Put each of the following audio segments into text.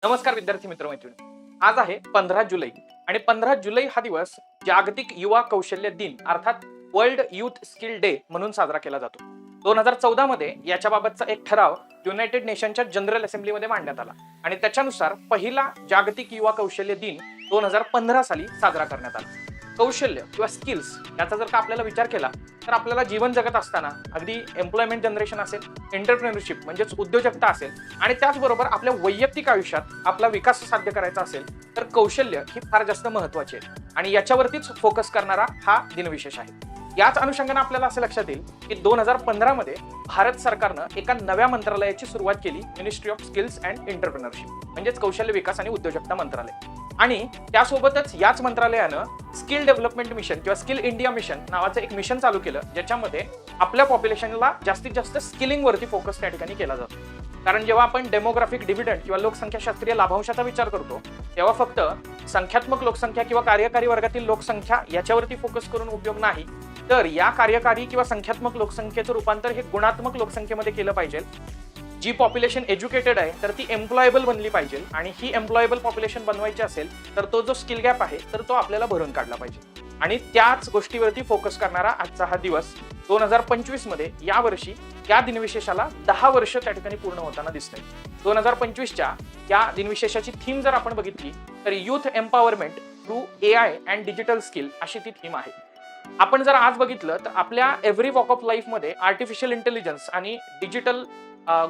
नमस्कार विद्यार्थी मित्रमैत्रिणी. आज आहे 15 जुलै आणि 15 जुलै हा दिवस जागतिक युवा कौशल्य दिन अर्थात वर्ल्ड युथ स्किल डे म्हणून साजरा केला जातो. 2014 मध्ये याच्याबाबतचा एक ठराव युनायटेड नेशनच्या जनरल असेंब्लीमध्ये मांडण्यात आला आणि त्याच्यानुसार पहिला जागतिक युवा कौशल्य दिन 2015 साली साजरा करण्यात आला. कौशल्य किंवा स्किल्स याचा जर का आपल्याला विचार केला तर आपल्याला जीवन जगत असताना अगदी एम्प्लॉयमेंट जनरेशन असेल, एंटरप्रेन्योरशिप म्हणजेच उद्योजकता असेल आणि त्याचबरोबर आपल्या वैयक्तिक आयुष्यात आपला विकास साध्य करायचा असेल तर कौशल्य ही फार जास्त महत्वाची आहे आणि याच्यावरतीच फोकस करणारा हा दिनविशेष आहे. याच अनुषंगाने आपल्याला असं लक्षात येईल की 2015 मध्ये भारत सरकारनं एका नव्या मंत्रालयाची सुरुवात केली, ministry of skills and entrepreneurship म्हणजेच कौशल्य विकास आणि उद्योजकता मंत्रालय. आणि त्यासोबतच याच मंत्रालयानं स्किल डेव्हलपमेंट मिशन किंवा स्किल इंडिया मिशन नावाचं एक मिशन चालू केलं, ज्याच्यामध्ये आपल्या पॉप्युलेशनला जास्तीत जास्त स्किलिंग वरती फोकस त्या ठिकाणी केला जातो. कारण जेव्हा आपण डेमोग्राफिक डिव्हिडंड किंवा लोकसंख्याशास्त्रीय लाभांशाचा विचार करतो तेव्हा फक्त संख्यात्मक लोकसंख्या किंवा कार्यकारी वर्गातील लोकसंख्या याच्यावरती फोकस करून उपयोग नाही, तर या कार्यकारी किंवा संख्यात्मक लोकसंख्येचं रूपांतर हे गुणात्मक लोकसंख्येमध्ये केलं पाहिजे. जी पॉप्युलेशन एज्युकेटेड आहे तर ती एम्प्लॉयबल बनली पाहिजे आणि ही एम्प्लॉयबल पॉप्युलेशन बनवायची असेल तर तो जो स्किल गॅप आहे तर तो आपल्याला भरून काढला पाहिजे आणि त्याच गोष्टीवरती फोकस करणारा आजचा हा दिवस 2025 मध्ये यावर्षी या दिनविशेषाला 10 वर्ष त्या ठिकाणी पूर्ण होताना दिसतंय. 2025च्या या दिनविशेषाची थीम जर आपण बघितली तर youth empowerment through AI and digital skill अशी ती थीम आहे. आपण जर आज बघितलं तर आपल्या एव्हरी वॉक ऑफ लाईफ मध्ये आर्टिफिशियल इंटेलिजन्स आणि डिजिटल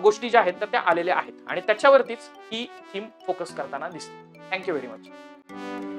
गोष्टी ज्या आहेत तर त्या आलेल्या आहेत आणि त्याच्यावरतीच ही थीम फोकस करताना दिसते. Thank you very much.